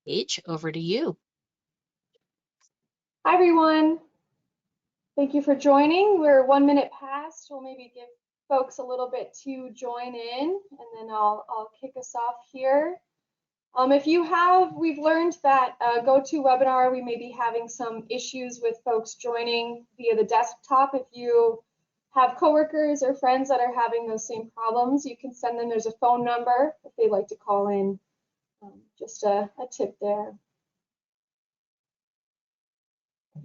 Paige, over to you. Hi, everyone. Thank you for joining. We're 1 minute past. We'll maybe give folks a little bit to join in, and then I'll kick us off here. We've learned that GoToWebinar, we may be having some issues with folks joining via the desktop. If you have coworkers or friends that are having those same problems, you can send them. There's a phone number if they'd like to call in. Just a tip there.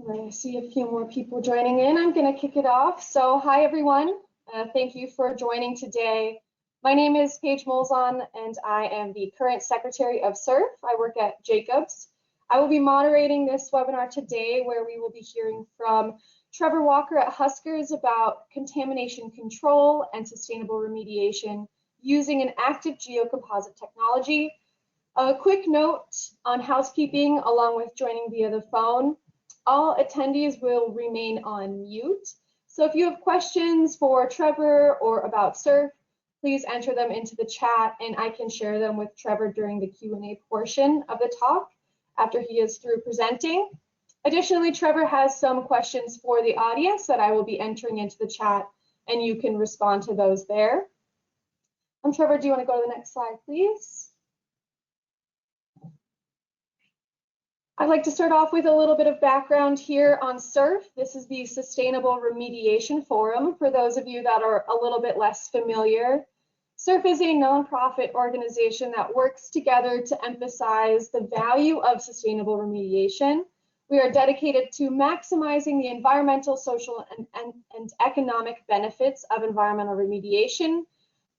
I see a few more people joining in. I'm going to kick it off. So hi, everyone. Thank you for joining today. My name is Paige Molzon, and I am the current Secretary of SURF. I work at Jacobs. I will be moderating this webinar today, where we will be hearing from Trevor Walker at Huskers about contamination control and sustainable remediation using an active geocomposite technology. A quick note on housekeeping, along with joining via the phone. All attendees will remain on mute. So if you have questions for Trevor or about SURF, please enter them into the chat and I can share them with Trevor during the Q&A portion of the talk after he is through presenting. Additionally, Trevor has some questions for the audience that I will be entering into the chat and you can respond to those there. Trevor, do you want to go to the next slide, please? I'd like to start off with a little bit of background here on SURF. This is the Sustainable Remediation Forum, for those of you that are a little bit less familiar. SURF is a nonprofit organization that works together to emphasize the value of sustainable remediation. We are dedicated to maximizing the environmental, social, and economic benefits of environmental remediation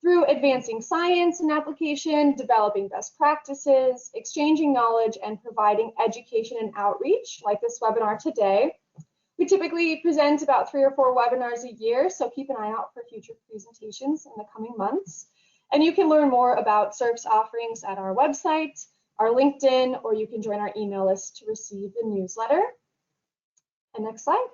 through advancing science and application, developing best practices, exchanging knowledge, and providing education and outreach, like this webinar today. We typically present about 3 or 4 webinars a year, so keep an eye out for future presentations in the coming months. And you can learn more about SURF's offerings at our website, our LinkedIn, or you can join our email list to receive the newsletter. And next slide.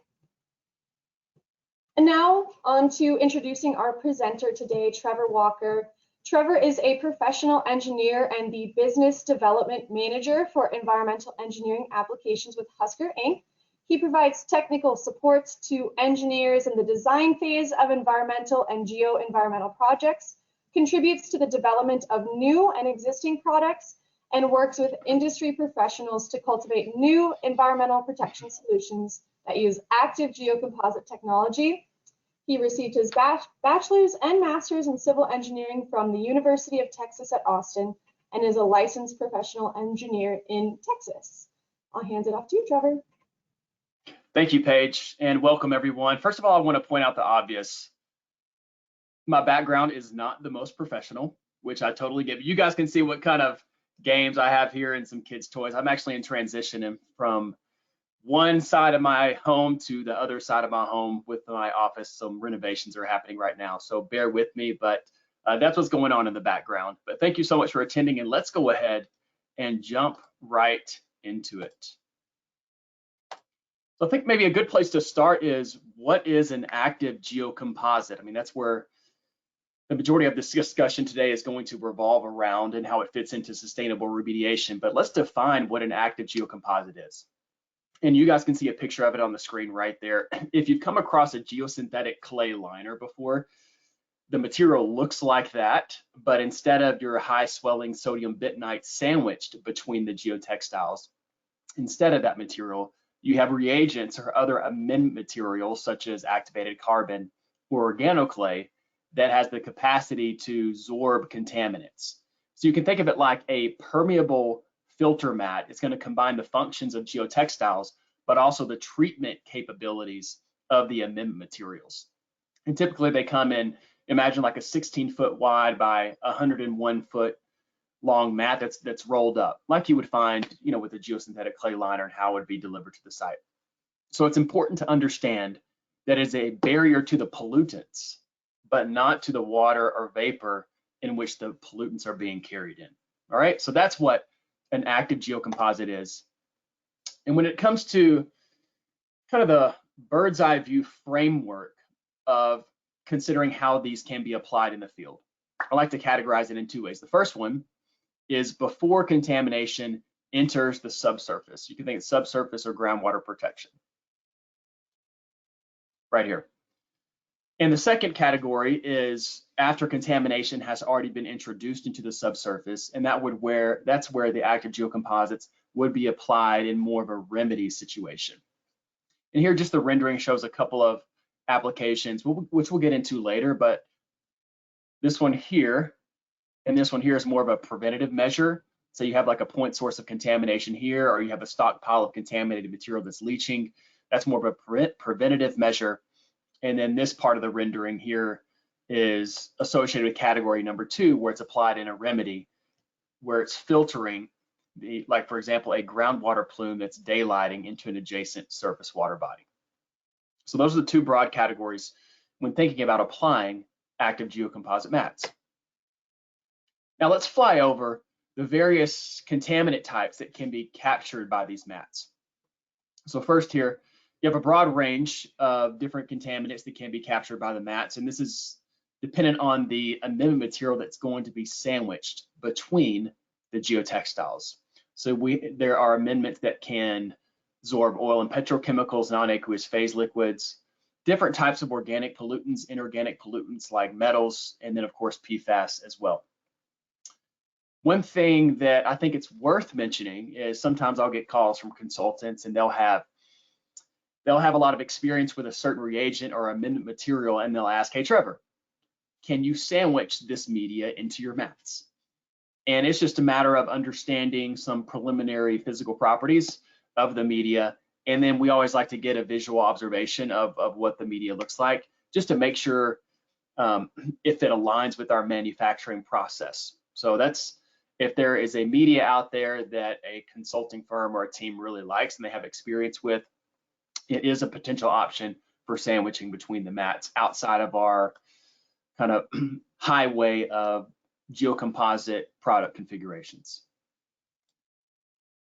And now on to introducing our presenter today, Trevor Walker. Trevor is a professional engineer and the business development manager for environmental engineering applications with Husker Inc. He provides technical support to engineers in the design phase of environmental and geo-environmental projects, contributes to the development of new and existing products, and works with industry professionals to cultivate new environmental protection solutions that use active geocomposite technology. He received his bachelor's and master's in civil engineering from the University of Texas at Austin and is a licensed professional engineer in Texas. I'll hand it off to you, Trevor. Thank you, Paige, and welcome everyone. First of all, I want to point out the obvious. My background is not the most professional, which I totally get. You guys can see what kind of games I have here and some kids' toys. I'm actually in transition from one side of my home to the other side of my home with my office. Some renovations are happening right now, so bear with me, but that's what's going on in the background. But thank you so much for attending, and let's go ahead and jump right into it. So I think maybe a good place to start is, what is an active geocomposite? I mean, that's where the majority of this discussion today is going to revolve around and how it fits into sustainable remediation. But let's define what an active geocomposite is. And you guys can see a picture of it on the screen right there. If you've come across a geosynthetic clay liner before, the material looks like that, but instead of your high swelling sodium bentonite sandwiched between the geotextiles, instead of that material, you have reagents or other amendment materials such as activated carbon or organoclay that has the capacity to absorb contaminants. So you can think of it like a permeable filter mat. It's going to combine the functions of geotextiles, but also the treatment capabilities of the amendment materials. And typically they come in, imagine like a 16-foot wide by 101-foot long mat that's rolled up, like you would find, with a geosynthetic clay liner and how it would be delivered to the site. So it's important to understand that it's a barrier to the pollutants, but not to the water or vapor in which the pollutants are being carried in. All right, so that's what an active geocomposite is. And when it comes to kind of the bird's eye view framework of considering how these can be applied in the field, I like to categorize it in 2 ways. The first one is before contamination enters the subsurface. You can think of subsurface or groundwater protection. Right here. And the second category is after contamination has already been introduced into the subsurface, and that's where the active geocomposites would be applied in more of a remedy situation. And here just the rendering shows a couple of applications, which we'll get into later, but this one here and this one here is more of a preventative measure. So you have like a point source of contamination here, or you have a stockpile of contaminated material that's leaching. That's more of a preventative measure. And then this part of the rendering here is associated with category number 2, where it's applied in a remedy, where it's filtering like for example, a groundwater plume that's daylighting into an adjacent surface water body. So those are the two broad categories when thinking about applying active geocomposite mats. Now let's fly over the various contaminant types that can be captured by these mats. So first here, you have a broad range of different contaminants that can be captured by the mats, and this is dependent on the amendment material that's going to be sandwiched between the geotextiles. So there are amendments that can absorb oil and petrochemicals, non-aqueous phase liquids, different types of organic pollutants, inorganic pollutants like metals, and then of course PFAS as well. One thing that I think it's worth mentioning is sometimes I'll get calls from consultants and they'll have a lot of experience with a certain reagent or amendment material, and they'll ask, hey Trevor, can you sandwich this media into your mats? And it's just a matter of understanding some preliminary physical properties of the media, and then we always like to get a visual observation of what the media looks like, just to make sure if it aligns with our manufacturing process. So that's if there is a media out there that a consulting firm or a team really likes and they have experience with, it is a potential option for sandwiching between the mats outside of our kind of highway of geocomposite product configurations.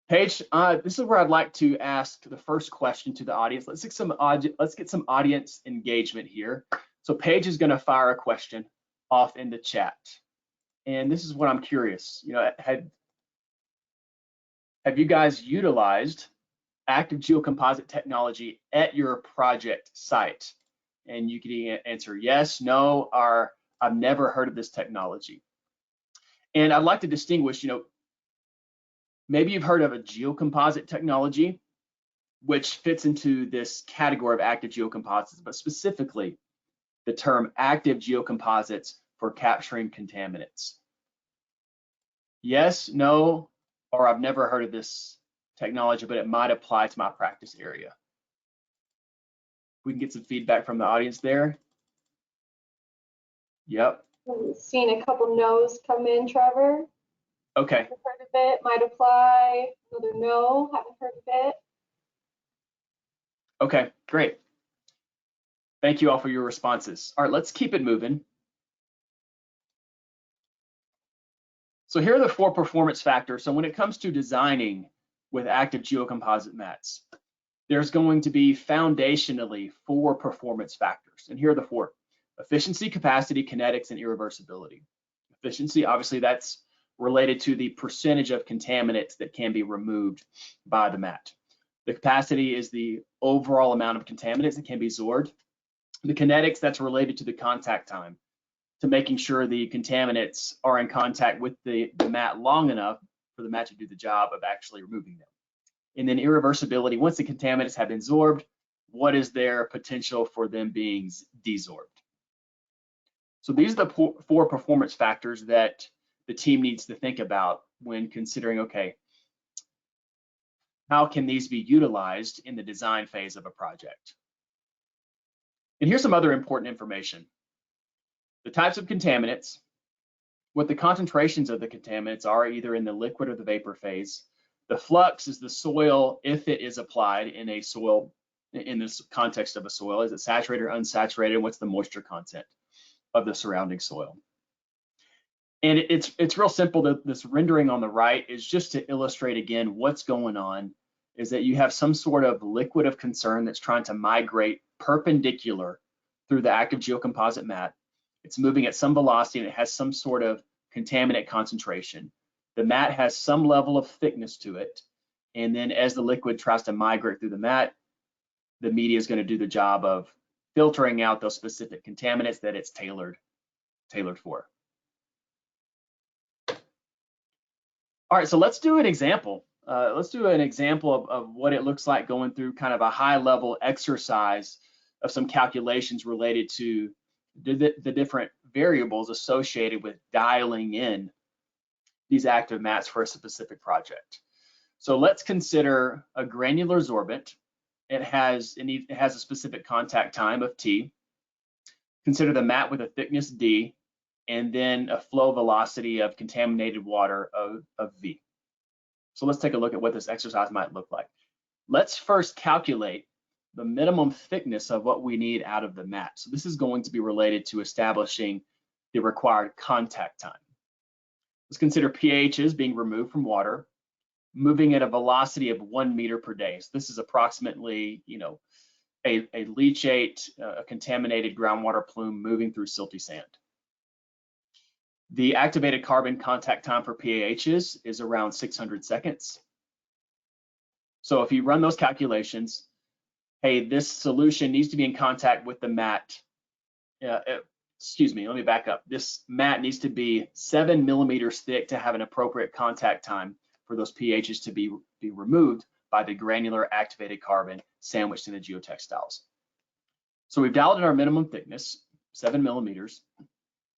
Paige, this is where I'd like to ask the first question to the audience. Let's get some audience engagement here. So Paige is going to fire a question off in the chat. And this is what I'm curious, have you guys utilized active geocomposite technology at your project site? And you can answer yes, no, or I've never heard of this technology. And I'd like to distinguish, maybe you've heard of a geocomposite technology, which fits into this category of active geocomposites, but specifically the term active geocomposites for capturing contaminants. Yes, no, or I've never heard of this technology, but it might apply to my practice area. We can get some feedback from the audience there. Yep. I've seen a couple no's come in, Trevor. Okay. Haven't heard of it, might apply. Another no, haven't heard of it. Okay, great. Thank you all for your responses. All right, let's keep it moving. So here are the 4 performance factors. So when it comes to designing with active geocomposite mats, there's going to be foundationally 4 performance factors. And here are the 4: efficiency, capacity, kinetics, and irreversibility. Efficiency, obviously that's related to the percentage of contaminants that can be removed by the mat. The capacity is the overall amount of contaminants that can be absorbed. The kinetics, that's related to the contact time, to making sure the contaminants are in contact with the mat long enough for the mat to do the job of actually removing them. And then irreversibility, once the contaminants have been absorbed, what is their potential for them being desorbed? So these are the 4 performance factors that the team needs to think about when considering, okay, how can these be utilized in the design phase of a project? And here's some other important information: the types of contaminants, what the concentrations of the contaminants are either in the liquid or the vapor phase. The flux is the soil, if it is applied in a soil, in this context of a soil, is it saturated or unsaturated, and what's the moisture content of the surrounding soil. And it's real simple. This rendering on the right is just to illustrate again what's going on, is that you have some sort of liquid of concern that's trying to migrate perpendicular through the active geocomposite mat. It's moving at some velocity and it has some sort of contaminant concentration. The mat has some level of thickness to it, and then as the liquid tries to migrate through the mat, the media is going to do the job of filtering out those specific contaminants that it's tailored for. All right, so let's do an example. Let's do an example of what it looks like going through kind of a high-level exercise of some calculations related to the different variables associated with dialing in these active mats for a specific project. So let's consider a granular sorbent. It has a specific contact time of T. Consider the mat with a thickness D, and then a flow velocity of contaminated water of V. So let's take a look at what this exercise might look like. Let's first calculate the minimum thickness of what we need out of the mat. So this is going to be related to establishing the required contact time. Let's consider pHs being removed from water, moving at a velocity of 1 meter per day. So this is approximately, a leachate, a contaminated groundwater plume moving through silty sand. The activated carbon contact time for PAHs is around 600 seconds. So if you run those calculations, hey, this solution needs to be in contact with the mat. Excuse me, let me back up. This mat needs to be 7 millimeters thick to have an appropriate contact time for those pHs to be removed by the granular activated carbon sandwiched in the geotextiles. So we've dialed in our minimum thickness, 7 millimeters,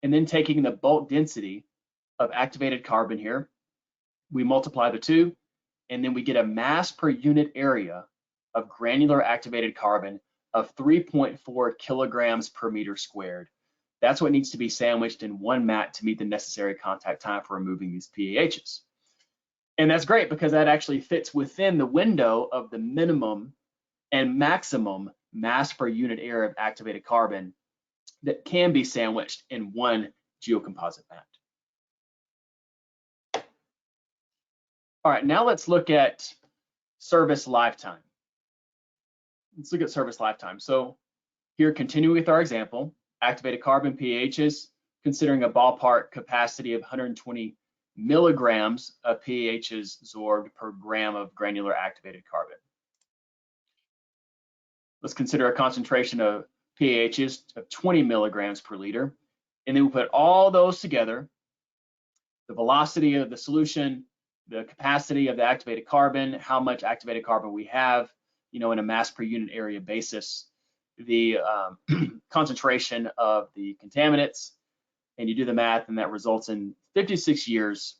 and then taking the bulk density of activated carbon here, we multiply the two, and then we get a mass per unit area of granular activated carbon of 3.4 kilograms per meter squared. That's what needs to be sandwiched in one mat to meet the necessary contact time for removing these PAHs. And that's great because that actually fits within the window of the minimum and maximum mass per unit area of activated carbon that can be sandwiched in one geocomposite mat. All right, now let's look at service lifetime. Let's look at service lifetime. So here, continuing with our example, activated carbon pHs, considering a ballpark capacity of 120 milligrams of PAHs absorbed per gram of granular activated carbon. Let's consider a concentration of PAHs of 20 milligrams per liter, and then we put all those together, the velocity of the solution, the capacity of the activated carbon, how much activated carbon we have, in a mass per unit area basis, the concentration of the contaminants, and you do the math, and that results in 56 years,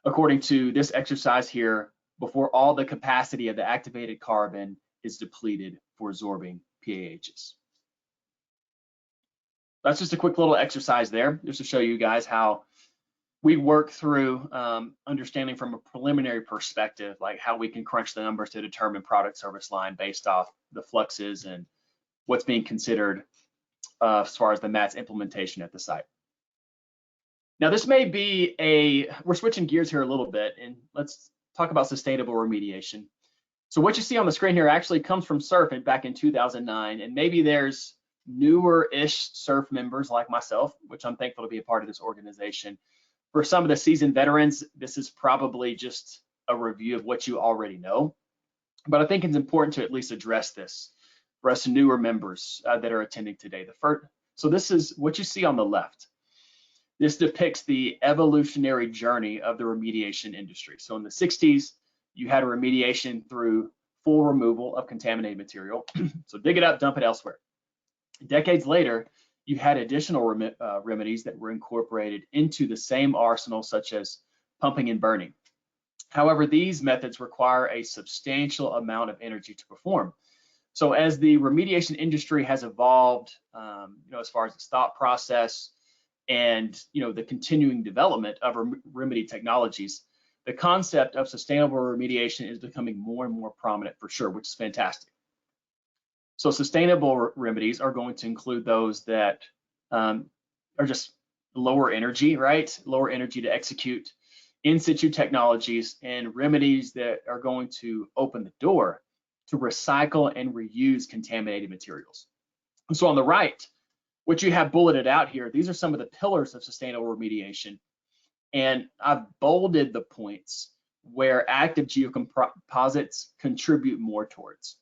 according to this exercise here, before all the capacity of the activated carbon is depleted for absorbing PAHs. That's just a quick little exercise there, just to show you guys how we work through understanding from a preliminary perspective, like how we can crunch the numbers to determine product service line based off the fluxes and what's being considered as far as the MAT's implementation at the site. Now, this may be we're switching gears here a little bit, and let's talk about sustainable remediation. So what you see on the screen here actually comes from SURF back in 2009, and maybe there's newer-ish SURF members like myself, which I'm thankful to be a part of this organization. For some of the seasoned veterans, this is probably just a review of what you already know, but I think it's important to at least address this for us newer members that are attending today. So this is what you see on the left. This depicts the evolutionary journey of the remediation industry. So in the 60s, you had a remediation through full removal of contaminated material. So dig it up, dump it elsewhere. Decades later, you had additional remedies that were incorporated into the same arsenal, such as pumping and burning. However, these methods require a substantial amount of energy to perform. So as the remediation industry has evolved, as far as its thought process and the continuing development of remedy technologies, the concept of sustainable remediation is becoming more and more prominent for sure, which is fantastic. So sustainable remedies are going to include those that are just lower energy, right? Lower energy to execute, in situ technologies, and remedies that are going to open the door to recycle and reuse contaminated materials. So on the right, what you have bulleted out here, these are some of the pillars of sustainable remediation. And I've bolded the points where active geocomposites contribute more towards.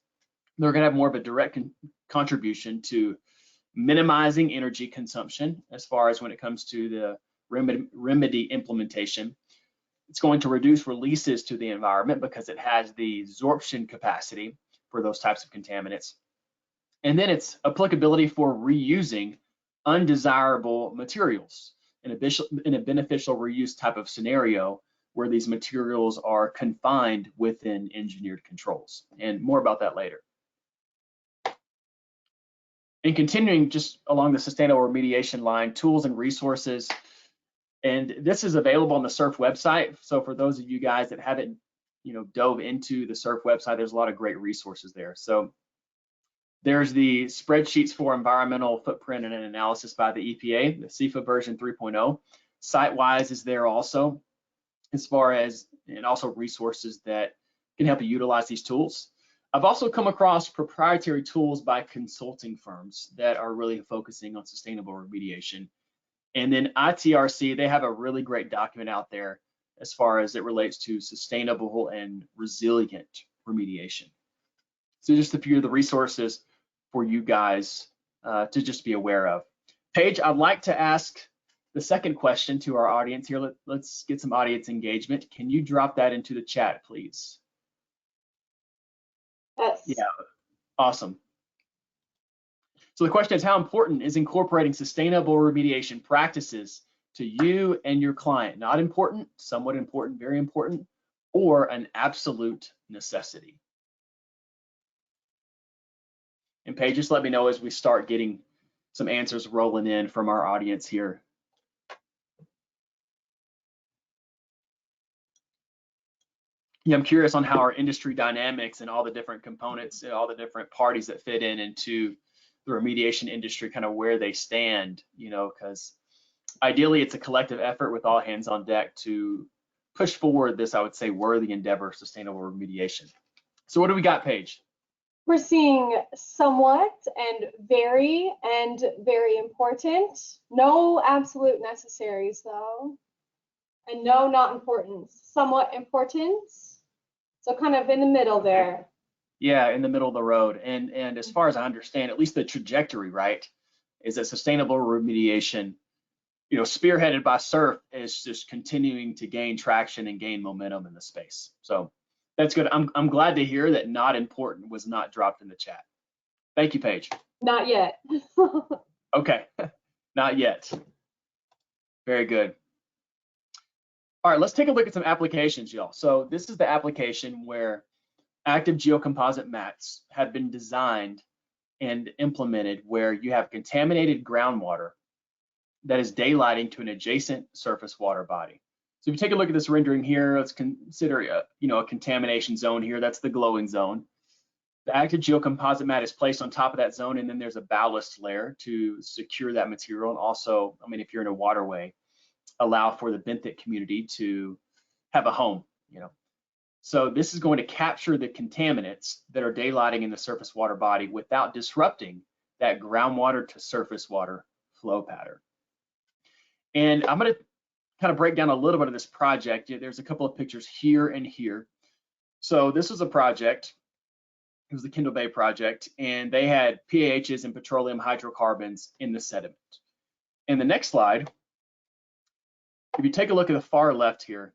They're going to have more of a direct contribution to minimizing energy consumption as far as when it comes to the remedy implementation. It's going to reduce releases to the environment because it has the absorption capacity for those types of contaminants. And then its applicability for reusing undesirable materials in a beneficial reuse type of scenario where these materials are confined within engineered controls. And more about that later. And continuing just along the sustainable remediation line, tools and resources. And this is available on the SURF website. So for those of you guys that haven't, dove into the SURF website, there's a lot of great resources there. So there's the spreadsheets for environmental footprint and analysis by the EPA, the CEFA version 3.0. Site-wise is there also, as far as, and also resources that can help you utilize these tools. I've also come across proprietary tools by consulting firms that are really focusing on sustainable remediation. And then ITRC, they have a really great document out there as far as it relates to sustainable and resilient remediation. So just a few of the resources for you guys to just be aware of. Paige, I'd like to ask the second question to our audience here. Let's get some audience engagement. Can you drop that into the chat, please? Yes. Yeah, awesome. So the question is, how important is incorporating sustainable remediation practices to you and your client? Not important, somewhat important, very important, or an absolute necessity? And Paige, just let me know as we start getting some answers rolling in from our audience here. Yeah, I'm curious on how our industry dynamics and all the different components and all the different parties that fit into the remediation industry, kind of where they stand, because ideally it's a collective effort with all hands on deck to push forward this, I would say, worthy endeavor of sustainable remediation. So what do we got, Paige? We're seeing somewhat and very important. No absolute necessaries though. And no, not important. Somewhat important. So kind of in the middle there. Yeah, in the middle of the road. And as far as I understand, at least the trajectory, right, is that sustainable remediation, spearheaded by SURF, is just continuing to gain traction and gain momentum in the space. So that's good. I'm glad to hear that not important was not dropped in the chat. Thank you, Paige. Not yet. Okay, not yet. Very good. All right, let's take a look at some applications, y'all. So this is the application where active geocomposite mats have been designed and implemented where you have contaminated groundwater that is daylighting to an adjacent surface water body. So if you take a look at this rendering here, let's consider a contamination zone here. That's the glowing zone. The active geocomposite mat is placed on top of that zone, and then there's a ballast layer to secure that material. And also, if you're in a waterway, allow for the benthic community to have a home, So this is going to capture the contaminants that are daylighting in the surface water body without disrupting that groundwater to surface water flow pattern. And I'm going to kind of break down a little bit of this project. There's a couple of pictures here and here. So this was a project. It was the Kendall Bay project, and they had PAHs and petroleum hydrocarbons in the sediment. In the next slide, if you take a look at the far left here,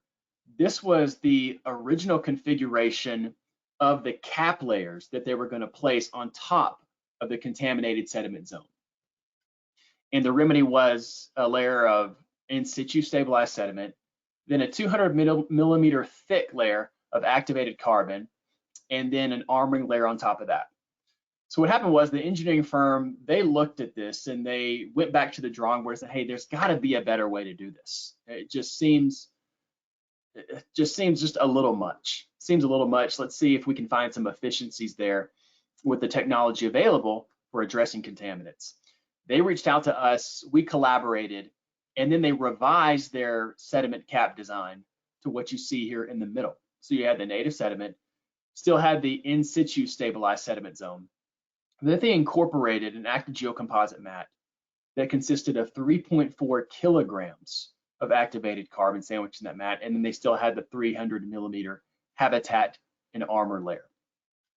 this was the original configuration of the cap layers that they were going to place on top of the contaminated sediment zone. And the remedy was a layer of in situ stabilized sediment, then a 200 millimeter thick layer of activated carbon, and then an armoring layer on top of that. So what happened was the engineering firm, they looked at this and they went back to the drawing board and said, hey, there's got to be a better way to do this. It just seems just a little much. Seems a little much. Let's see if we can find some efficiencies there with the technology available for addressing contaminants. They reached out to us, we collaborated, and then they revised their sediment cap design to what you see here in the middle. So you had the native sediment, still had the in situ stabilized sediment zone. And then they incorporated an active geocomposite mat that consisted of 3.4 kilograms of activated carbon sandwiched in that mat, and then they still had the 300 millimeter habitat and armor layer.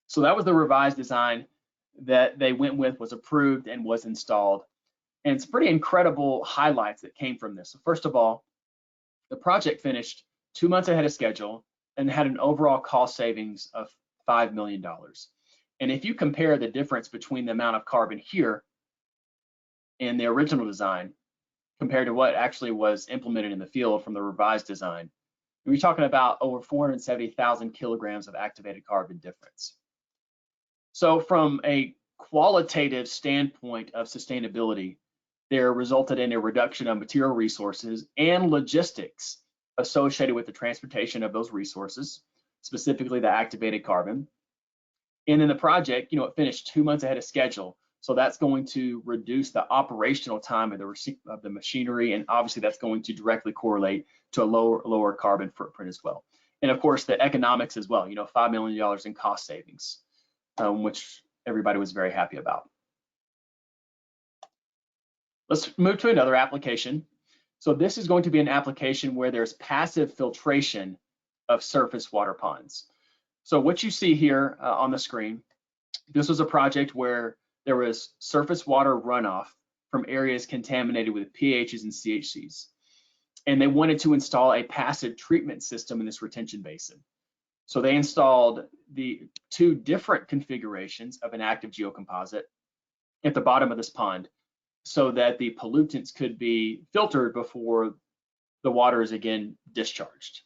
So that was the revised design that they went with, was approved and was installed. And it's pretty incredible highlights that came from this. So first of all, the project finished 2 months ahead of schedule and had an overall cost savings of $5 million. And if you compare the difference between the amount of carbon here in the original design compared to what actually was implemented in the field from the revised design, we're talking about over 470,000 kilograms of activated carbon difference. So from a qualitative standpoint of sustainability, there resulted in a reduction of material resources and logistics associated with the transportation of those resources, specifically the activated carbon. And in the project, it finished 2 months ahead of schedule. So that's going to reduce the operational time of the machinery, and obviously that's going to directly correlate to a lower carbon footprint as well. And of course, the economics as well. $5 million in cost savings, which everybody was very happy about. Let's move to another application. So this is going to be an application where there's passive filtration of surface water ponds. So what you see here on the screen, this was a project where there was surface water runoff from areas contaminated with pHs and CHCs. And they wanted to install a passive treatment system in this retention basin. So they installed the 2 different configurations of an active geocomposite at the bottom of this pond so that the pollutants could be filtered before the water is again discharged.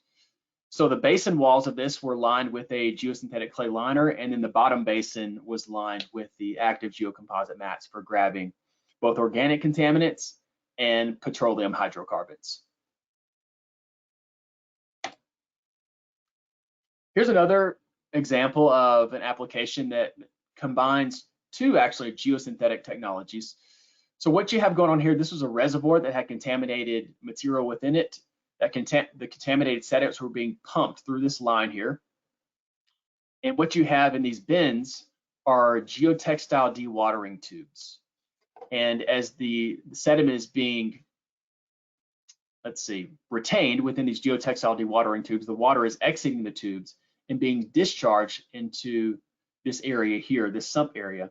So the basin walls of this were lined with a geosynthetic clay liner, and then the bottom basin was lined with the active geocomposite mats for grabbing both organic contaminants and petroleum hydrocarbons. Here's another example of an application that combines 2 actually geosynthetic technologies. So what you have going on here, this was a reservoir that had contaminated material within it. The contaminated sediments were being pumped through this line here. And what you have in these bins are geotextile dewatering tubes. And as the sediment is being, retained within these geotextile dewatering tubes, the water is exiting the tubes and being discharged into this area here, this sump area.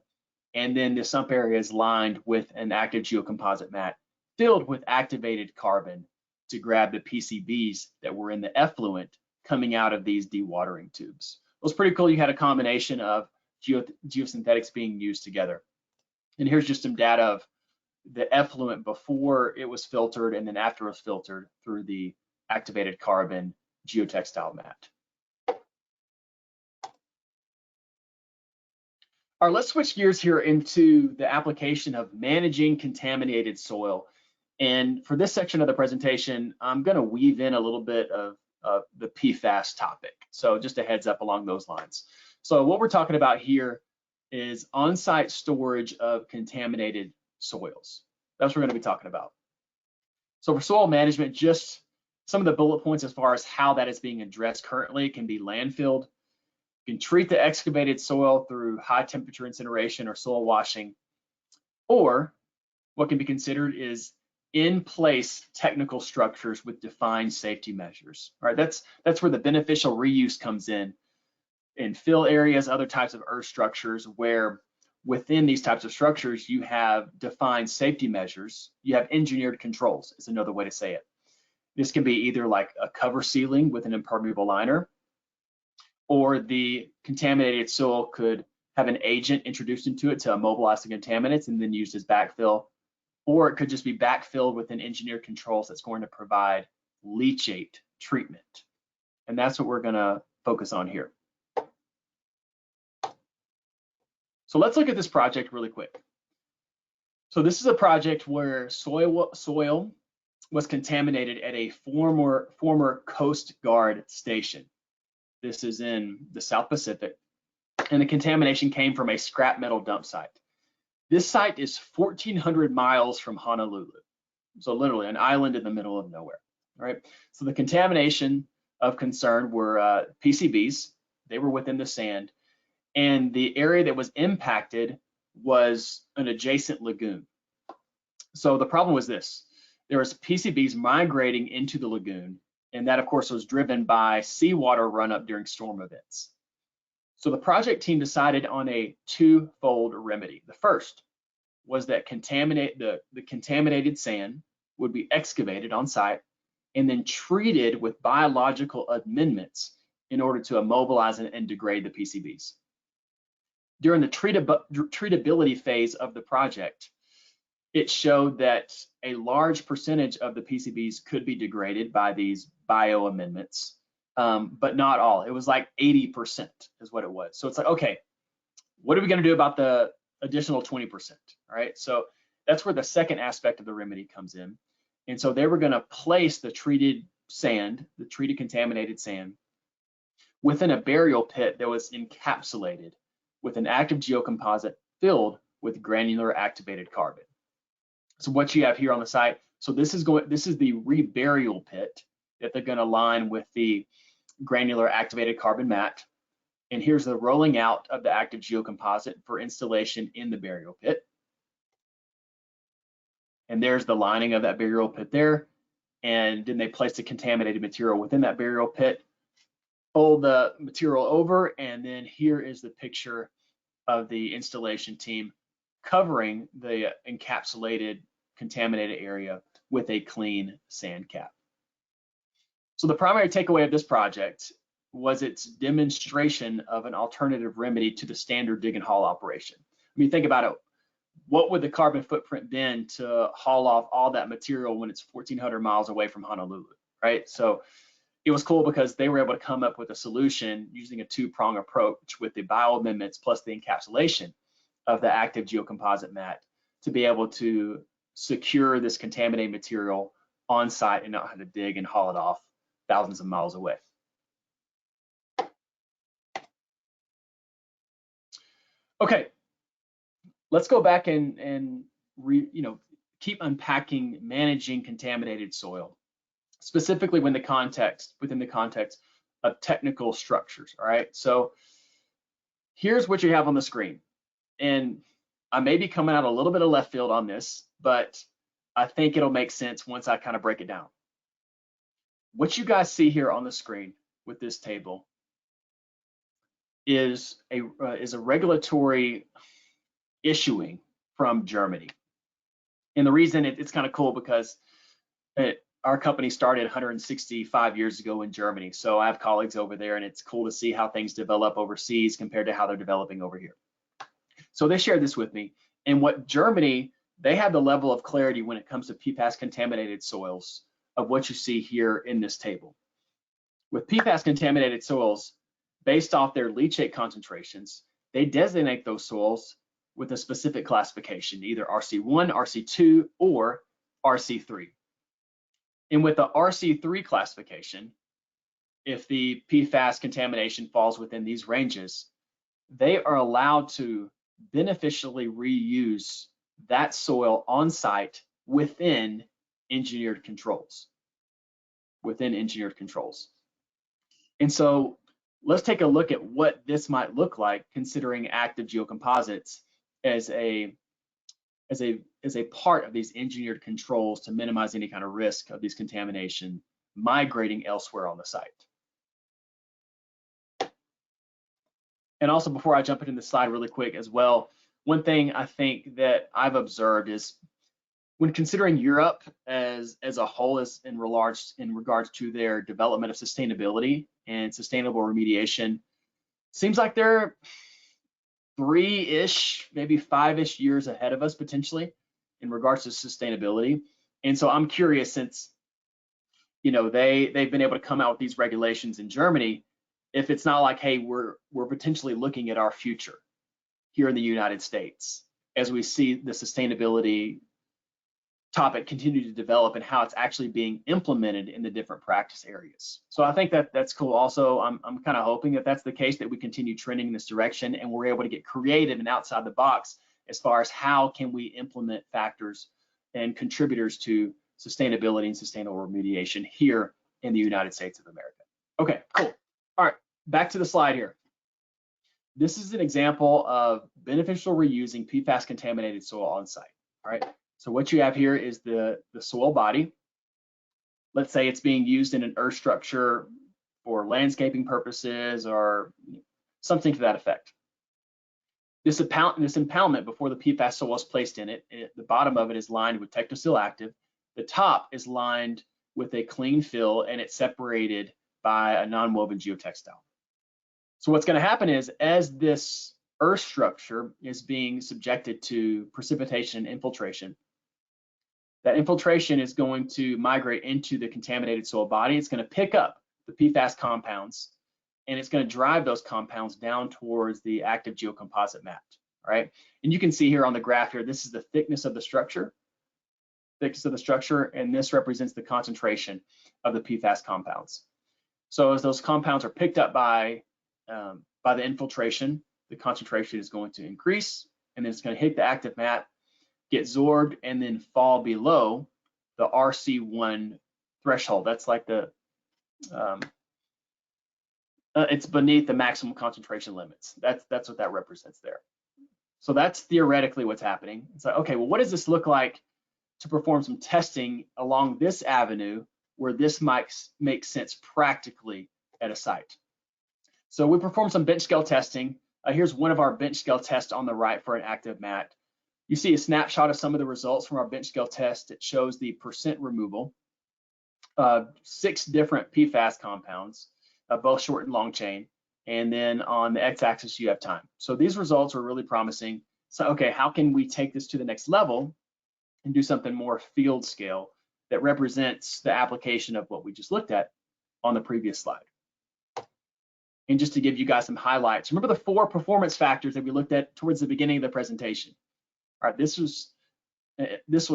And then the sump area is lined with an active geocomposite mat filled with activated carbon to grab the PCBs that were in the effluent coming out of these dewatering tubes. It was pretty cool. You had a combination of geosynthetics being used together. And here's just some data of the effluent before it was filtered and then after it was filtered through the activated carbon geotextile mat. All right, let's switch gears here into the application of managing contaminated soil. And for this section of the presentation, I'm going to weave in a little bit of the PFAS topic. So just a heads up along those lines. So what we're talking about here is on-site storage of contaminated soils. That's what we're going to be talking about. So for soil management, just some of the bullet points as far as how that is being addressed currently can be landfilled. You can treat the excavated soil through high temperature incineration or soil washing, or what can be considered is in-place technical structures with defined safety measures. All right, that's where the beneficial reuse comes in fill areas, other types of earth structures, where within these types of structures you have defined safety measures. You have engineered controls is another way to say it. This can be either like a cover ceiling with an impermeable liner, or the contaminated soil could have an agent introduced into it to immobilize the contaminants and then used as backfill, or it could just be backfilled with an engineered controls that's going to provide leachate treatment. And that's what we're going to focus on here. So let's look at this project really quick. So this is a project where soil was contaminated at a former Coast Guard station. This is in the South Pacific, and the contamination came from a scrap metal dump site. This site is 1,400 miles from Honolulu, so literally an island in the middle of nowhere. All right. So the contamination of concern were PCBs. They were within the sand, and the area that was impacted was an adjacent lagoon. So the problem was this: there was PCBs migrating into the lagoon, and that of course was driven by seawater run-up during storm events. So the project team decided on a twofold remedy. The first was that the contaminated sand would be excavated on site and then treated with biological amendments in order to immobilize and degrade the PCBs. During the treatability phase of the project, it showed that a large percentage of the PCBs could be degraded by these bio amendments, but not all. It was like 80% is what it was. So it's like, okay, what are we going to do about the additional 20%? All right, so that's where the second aspect of the remedy comes in. And so they were going to place the treated sand, the treated contaminated sand, within a burial pit that was encapsulated with an active geocomposite filled with granular activated carbon. So what you have here on the site, so this is the reburial pit that they're going to line with the granular activated carbon mat. And here's the rolling out of the active geocomposite for installation in the burial pit. And there's the lining of that burial pit there. And then they place the contaminated material within that burial pit, fold the material over, and then here is the picture of the installation team covering the encapsulated contaminated area with a clean sand cap. So the primary takeaway of this project was its demonstration of an alternative remedy to the standard dig and haul operation. I mean, think about it. What would the carbon footprint been to haul off all that material when it's 1,400 miles away from Honolulu, right? So it was cool because they were able to come up with a solution using a two-prong approach with the bio amendments plus the encapsulation of the active geocomposite mat to be able to secure this contaminated material on site and not have to dig and haul it off thousands of miles away. Okay, let's go back and keep unpacking managing contaminated soil, specifically within the context of technical structures. All right, so here's what you have on the screen, and I may be coming out a little bit of left field on this, but I think it'll make sense once I kind of break it down. What you guys see here on the screen with this table is a regulatory issuing from Germany. And the reason it's kind of cool because our company started 165 years ago in Germany. So I have colleagues over there, and it's cool to see how things develop overseas compared to how they're developing over here. So they shared this with me. And what Germany, they have the level of clarity when it comes to PFAS contaminated soils of what you see here in this table. With PFAS contaminated soils, based off their leachate concentrations, they designate those soils with a specific classification, either RC1, RC2, or RC3. And with the RC3 classification, if the PFAS contamination falls within these ranges, they are allowed to beneficially reuse that soil on site within engineered controls. And so let's take a look at what this might look like considering active geocomposites as a part of these engineered controls to minimize any kind of risk of these contamination migrating elsewhere on the site. And also, before I jump into the slide really quick as well, one thing I think that I've observed is when considering Europe as a whole in regards to their development of sustainability and sustainable remediation, seems like they're 3-ish, maybe 5-ish years ahead of us potentially in regards to sustainability. And so I'm curious, since they've been able to come out with these regulations in Germany, if it's not like, hey, we're potentially looking at our future here in the United States as we see the sustainability topic continue to develop and how it's actually being implemented in the different practice areas. So I think that's cool. Also, I'm kind of hoping that that's the case, that we continue trending in this direction and we're able to get creative and outside the box as far as how can we implement factors and contributors to sustainability and sustainable remediation here in the United States of America. Okay, cool. All right, back to the slide here. This is an example of beneficial reusing PFAS contaminated soil on site. All right. So what you have here is the soil body. Let's say it's being used in an earth structure for landscaping purposes or something to that effect. This impoundment before the PFAS soil is placed in it, the bottom of it is lined with Technosil active. The top is lined with a clean fill, and it's separated by a non-woven geotextile. So what's going to happen is, as this earth structure is being subjected to precipitation and infiltration, that infiltration is going to migrate into the contaminated soil body. It's going to pick up the PFAS compounds, and it's going to drive those compounds down towards the active geocomposite mat, right? And you can see here on the graph here, this is the thickness of the structure, and this represents the concentration of the PFAS compounds. So as those compounds are picked up by the infiltration, the concentration is going to increase, and then it's going to hit the active mat, get absorbed, and then fall below the RC1 threshold. That's like the it's beneath the maximum concentration limits. That's what that represents there. So that's theoretically what's happening. It's like, okay, well, what does this look like to perform some testing along this avenue where this might make sense practically at a site? So we performed some bench scale testing. Here's one of our bench scale tests on the right for an active mat. You see a snapshot of some of the results from our bench scale test. It shows the percent removal of 6 different PFAS compounds, both short and long chain. And then on the x-axis, you have time. So these results are really promising. So, okay, how can we take this to the next level and do something more field scale that represents the application of what we just looked at on the previous slide? And just to give you guys some highlights, remember the 4 performance factors that we looked at towards the beginning of the presentation. All right, this was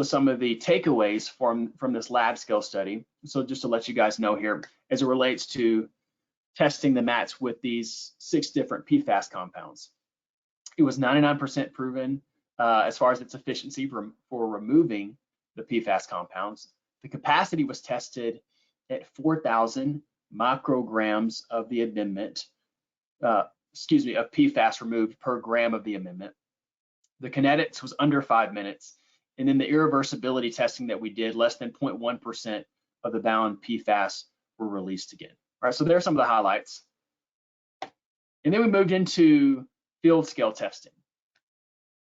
some of the takeaways from this lab scale study. So just to let you guys know here, as it relates to testing the mats with these 6 different PFAS compounds, it was 99% proven as far as its efficiency for removing the PFAS compounds. The capacity was tested at 4,000 micrograms of the amendment, of PFAS removed per gram of the amendment. The kinetics was under 5 minutes. And then the irreversibility testing that we did, less than 0.1% of the bound PFAS were released again. All right, so there are some of the highlights. And then we moved into field scale testing.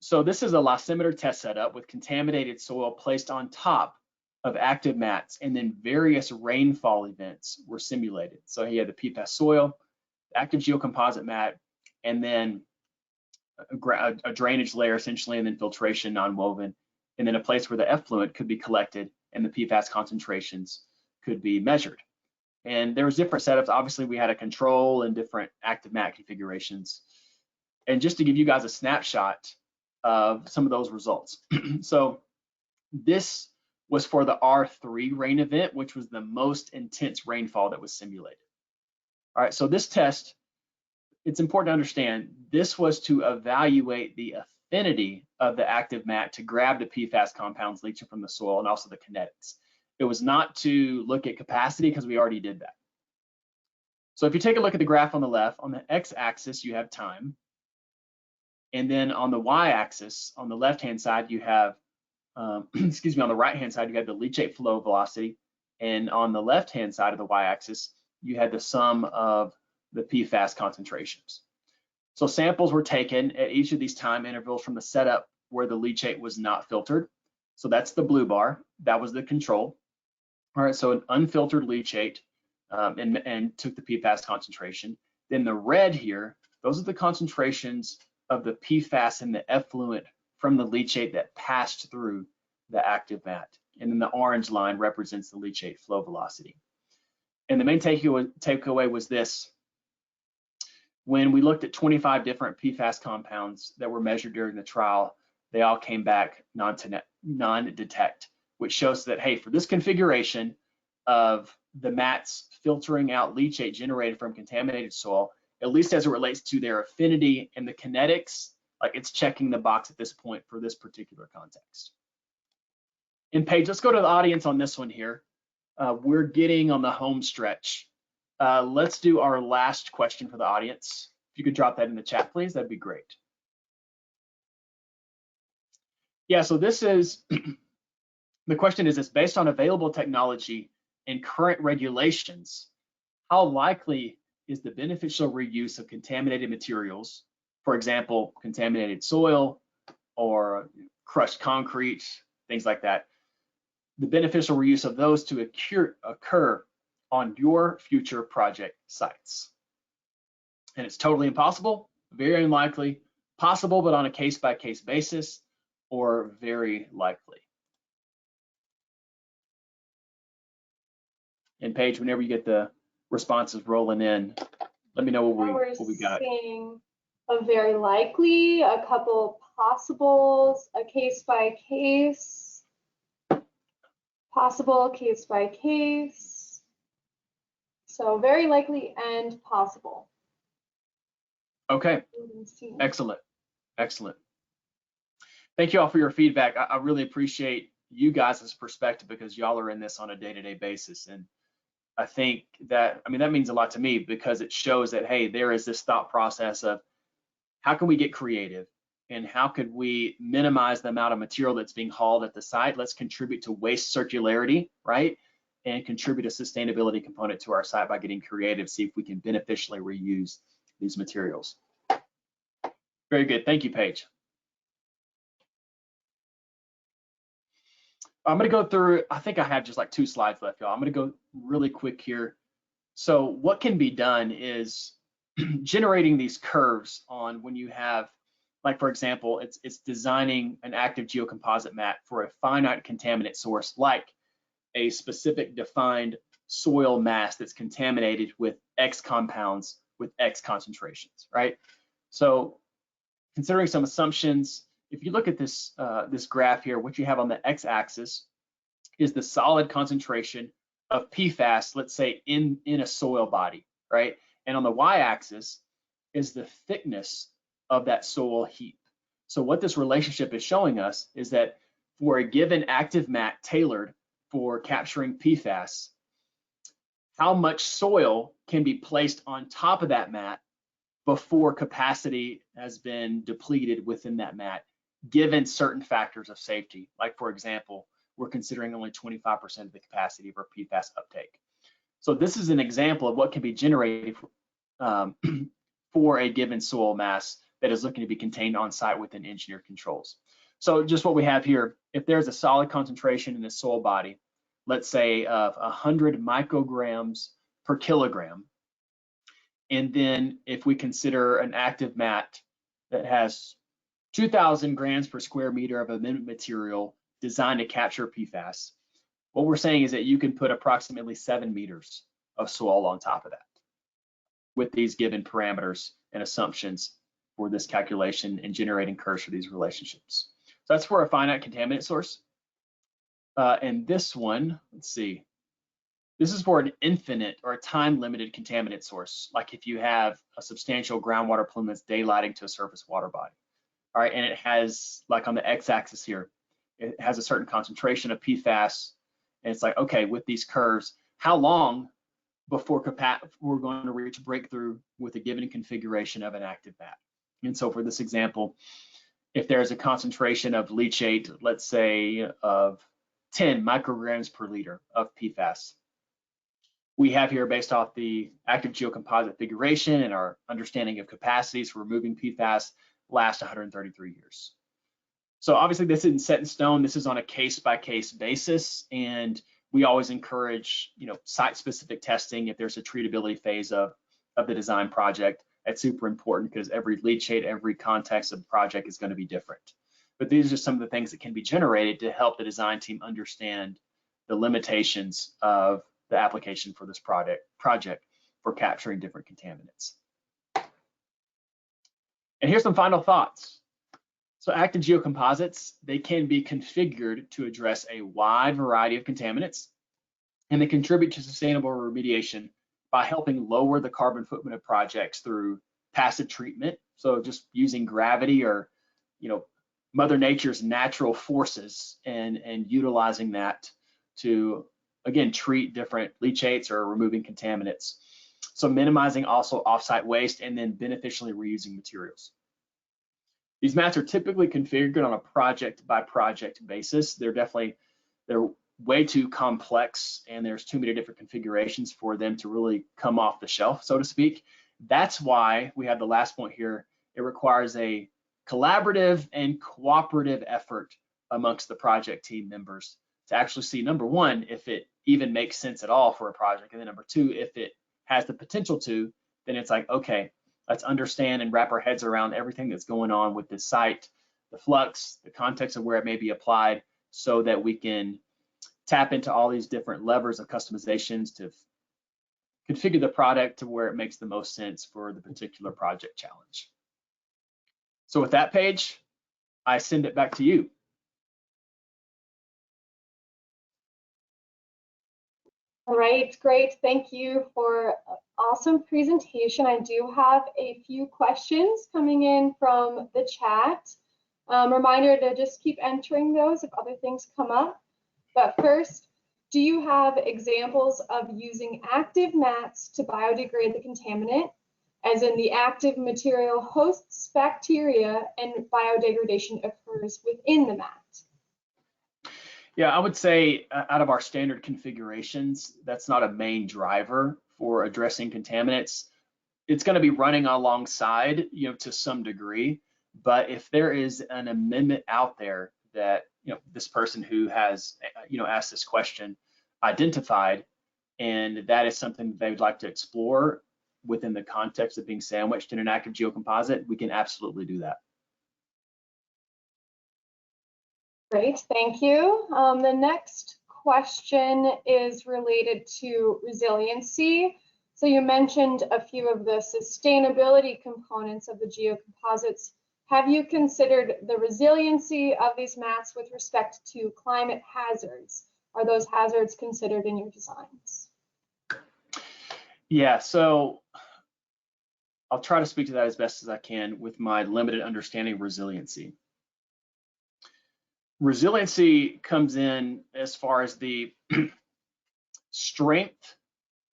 So this is a lysimeter test setup with contaminated soil placed on top of active mats, and then various rainfall events were simulated. So he had the PFAS soil, active geocomposite mat, and then a drainage layer essentially, and then filtration, non-woven, and then a place where the effluent could be collected and the PFAS concentrations could be measured. And there was different setups. Obviously, we had a control and different active mat configurations. And just to give you guys a snapshot of some of those results. So this was for the R3 rain event, which was the most intense rainfall that was simulated. All right, so this test, it's important to understand, this was to evaluate the affinity of the active mat to grab the PFAS compounds leaching from the soil and also the kinetics. It was not to look at capacity because we already did that. So if you take a look at the graph on the left, on the x-axis, you have time. And then on the y-axis, on the left-hand side, you have, on the right-hand side, you have the leachate flow velocity. And on the left-hand side of the y-axis, you had the sum of the PFAS concentrations. So samples were taken at each of these time intervals from the setup where the leachate was not filtered. So that's the blue bar, that was the control. All right, so an unfiltered leachate and took the PFAS concentration. Then the red here, those are the concentrations of the PFAS and the effluent from the leachate that passed through the active mat. And then the orange line represents the leachate flow velocity. And the main takeaway was this. When we looked at 25 different PFAS compounds that were measured during the trial, they all came back non-detect, which shows that, hey, for this configuration of the mats filtering out leachate generated from contaminated soil, at least as it relates to their affinity and the kinetics, like it's checking the box at this point for this particular context. And Paige, let's go to the audience on this one here. We're getting on the home stretch. Let's do our last question for the audience. If you could drop that in the chat, please, that'd be great. Yeah, so this is The question is, based on available technology and current regulations, how likely is the beneficial reuse of contaminated materials, for example, contaminated soil or crushed concrete, things like that, the beneficial reuse of those to occur on your future project sites? And it's totally impossible, very unlikely, possible but on a case-by-case basis, or very likely. And Paige, whenever you get the responses rolling in, let me know what we got. We're seeing a very likely, a couple possibles, a case by case, possible, case by case. So very likely and possible. Okay, excellent, excellent. Thank you all for your feedback. I really appreciate you guys' perspective because y'all are in this on a day-to-day basis. And I think that, I mean, that means a lot to me because it shows that, hey, there is this thought process of how can we get creative and how could we minimize the amount of material that's being hauled at the site? Let's contribute to waste circularity, right? And contribute a sustainability component to our site by getting creative, see if we can beneficially reuse these materials. Very good, thank you, Paige. I'm gonna go through, I think I have just like 2 slides left, y'all. I'm gonna go really quick here. So what can be done is generating these curves on when you have, like for example, it's designing an active geocomposite mat for a finite contaminant source, like a specific defined soil mass that's contaminated with X compounds with X concentrations, right? So considering some assumptions, if you look at this, this graph here, what you have on the x-axis is the solid concentration of PFAS, let's say in a soil body, right? And on the y-axis is the thickness of that soil heap. So what this relationship is showing us is that for a given active mat tailored for capturing PFAS, how much soil can be placed on top of that mat before capacity has been depleted within that mat, given certain factors of safety. Like for example, we're considering only 25% of the capacity of our PFAS uptake. So this is an example of what can be generated for a given soil mass that is looking to be contained on site within engineered controls. So just what we have here, if there's a solid concentration in the soil body, let's say of 100 micrograms per kilogram, and then if we consider an active mat that has 2,000 grams per square meter of amendment material designed to capture PFAS, what we're saying is that you can put approximately 7 meters of soil on top of that with these given parameters and assumptions for this calculation and generating curves for these relationships. So that's for a finite contaminant source. And this one, let's see, this is for an infinite or a time-limited contaminant source, like if you have a substantial groundwater plume that's daylighting to a surface water body. All right, and it has, like on the x-axis here, it has a certain concentration of PFAS, and it's like, okay, with these curves, how long before we're going to reach breakthrough with a given configuration of an active mat? And so for this example, if there's a concentration of leachate, let's say of 10 micrograms per liter of PFAS, we have here, based off the active geocomposite configuration and our understanding of capacities for removing PFAS, last 133 years. So obviously this isn't set in stone. This is on a case-by-case basis, and we always encourage, site-specific testing if there's a treatability phase of the design project. That's super important because every leachate, every context of the project is going to be different. But these are some of the things that can be generated to help the design team understand the limitations of the application for this project for capturing different contaminants. And here's some final thoughts. So active geocomposites, they can be configured to address a wide variety of contaminants, and they contribute to sustainable remediation by helping lower the carbon footprint of projects through passive treatment. So just using gravity or, Mother Nature's natural forces and utilizing that to, again, treat different leachates or removing contaminants. So minimizing also offsite waste and then beneficially reusing materials. These mats are typically configured on a project by project basis. They're definitely they're way too complex and there's too many different configurations for them to really come off the shelf, so to speak. That's why we have the last point here. It requires a collaborative and cooperative effort amongst the project team members to actually see, number one, if it even makes sense at all for a project, and then number two, if it has the potential to, then it's like, okay, let's understand and wrap our heads around everything that's going on with this site, the flux, the context of where it may be applied, so that we can tap into all these different levers of customizations to configure the product to where it makes the most sense for the particular project challenge. So with that, Paige, I send it back to you. All right, great. Thank you for an awesome presentation. I do have a few questions coming in from the chat. Reminder to just keep entering those if other things come up. But first, do you have examples of using active mats to biodegrade the contaminant, as in the active material hosts bacteria and biodegradation occurs within the mat? Yeah, I would say out of our standard configurations, that's not a main driver for addressing contaminants. It's going to be running alongside, to some degree. But if there is an amendment out there that, this person who has, asked this question identified, and that is something they would like to explore within the context of being sandwiched in an active geocomposite, we can absolutely do that. Great, thank you. The next question is related to resiliency. So you mentioned a few of the sustainability components of the geocomposites. Have you considered the resiliency of these mats with respect to climate hazards? Are those hazards considered in your designs? Yeah, so I'll try to speak to that as best as I can with my limited understanding of resiliency. Resiliency comes in as far as the strength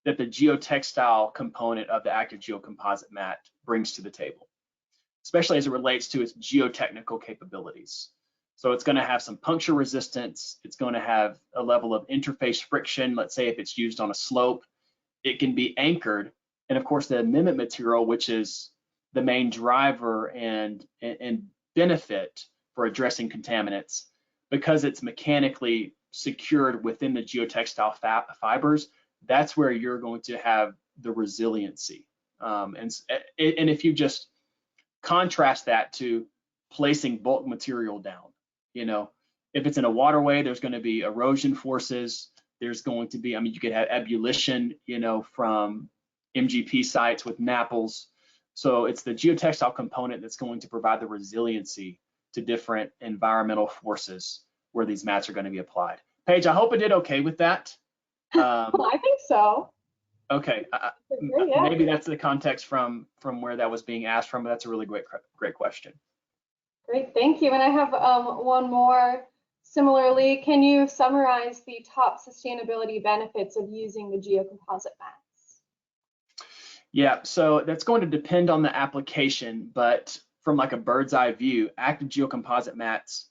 that the geotextile component of the active geocomposite mat brings to the table, especially as it relates to its geotechnical capabilities. So it's going to have some puncture resistance. It's going to have a level of interface friction. Let's say if it's used on a slope, it can be anchored. And of course, the amendment material, which is the main driver and benefit for addressing contaminants, because it's mechanically secured within the geotextile fibers, that's where you're going to have the resiliency. And if you just contrast that to placing bulk material down, if it's in a waterway, there's going to be erosion forces. There's going to be, you could have ebullition, from MGP sites with NAPLs. So it's the geotextile component that's going to provide the resiliency to different environmental forces where these mats are going to be applied. Paige, I hope I did okay with that. Well, I think so. Okay, Yeah. Maybe that's the context from where that was being asked from, but that's a really great question. Great, thank you. And I have one more. Similarly, can you summarize the top sustainability benefits of using the geocomposite mats? Yeah, so that's going to depend on the application, but from like a bird's eye view, active geocomposite mats,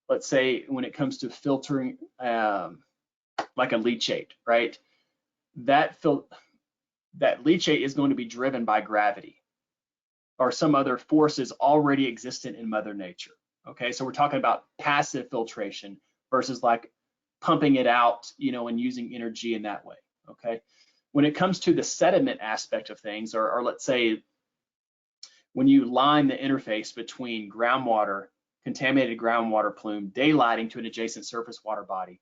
let's say when it comes to filtering like a leachate, right? That leachate is going to be driven by gravity or some other forces already existent in Mother Nature. Okay, so we're talking about passive filtration versus like pumping it out, and using energy in that way. Okay, when it comes to the sediment aspect of things, or let's say when you line the interface between groundwater, contaminated groundwater plume, daylighting to an adjacent surface water body,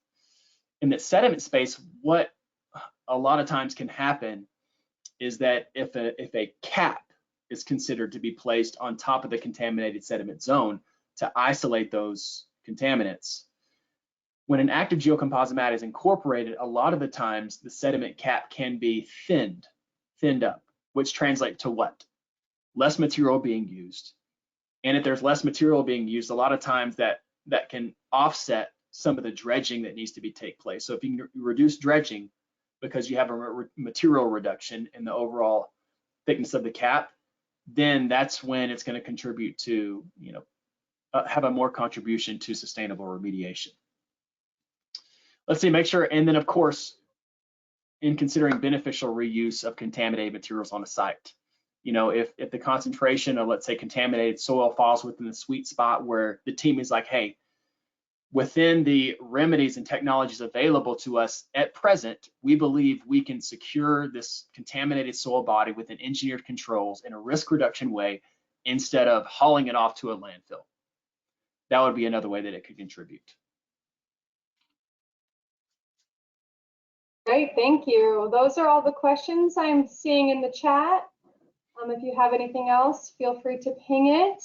in that sediment space, what a lot of times can happen is that if a cap is considered to be placed on top of the contaminated sediment zone to isolate those contaminants, when an active geocomposite mat is incorporated, a lot of the times the sediment cap can be thinned up, which translates to what? Less material being used. And if there's less material being used, a lot of times that can offset some of the dredging that needs to take place. So if you can reduce dredging because you have a material reduction in the overall thickness of the cap, then that's when it's going to contribute to, have a more contribution to sustainable remediation. let's see, make sure, and then of course, in considering beneficial reuse of contaminated materials on a site. You know, if the concentration of, let's say, contaminated soil falls within the sweet spot where the team is like, hey, within the remedies and technologies available to us at present, we believe we can secure this contaminated soil body within engineered controls in a risk reduction way instead of hauling it off to a landfill. That would be another way that it could contribute. Great, thank you. Those are all the questions I'm seeing in the chat. If you have anything else, feel free to ping it.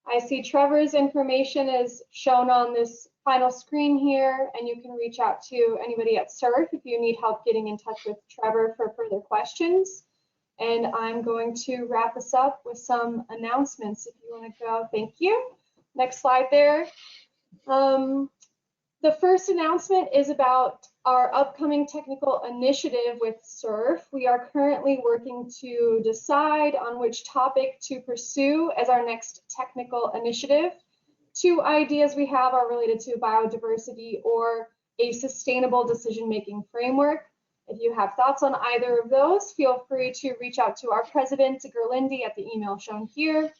I see Trevor's information is shown on this final screen here, and you can reach out to anybody at SURF if you need help getting in touch with Trevor for further questions. And I'm going to wrap us up with some announcements if you want to go. Thank you. Next slide there. The first announcement is about our upcoming technical initiative with SURF. We are currently working to decide on which topic to pursue as our next technical initiative. Two ideas we have are related to biodiversity or a sustainable decision-making framework. If you have thoughts on either of those, feel free to reach out to our president, Gerlinde, at the email shown here.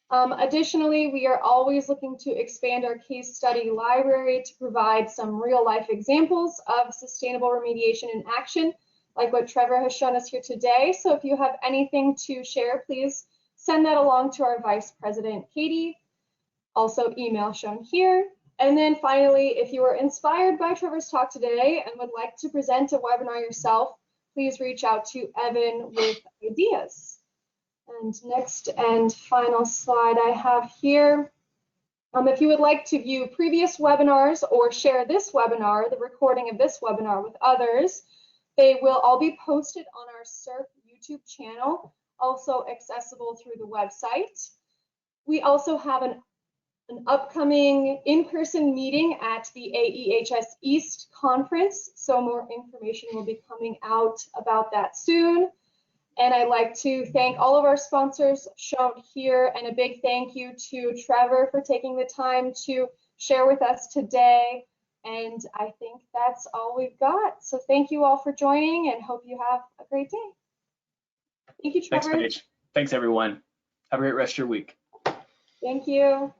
Additionally, we are always looking to expand our case study library to provide some real-life examples of sustainable remediation in action, like what Trevor has shown us here today. So if you have anything to share, please send that along to our Vice President, Katie. Also, email shown here. And then finally, if you were inspired by Trevor's talk today and would like to present a webinar yourself, please reach out to Evan with ideas. And next and final slide I have here. If you would like to view previous webinars or share this webinar, the recording of this webinar with others, they will all be posted on our SURF YouTube channel, also accessible through the website. We also have an upcoming in-person meeting at the AEHS East conference, so more information will be coming out about that soon. And I'd like to thank all of our sponsors shown here, and a big thank you to Trevor for taking the time to share with us today. And I think that's all we've got. So thank you all for joining and hope you have a great day. Thank you, Trevor. Thanks, Paige. Thanks, everyone. Have a great rest of your week. Thank you.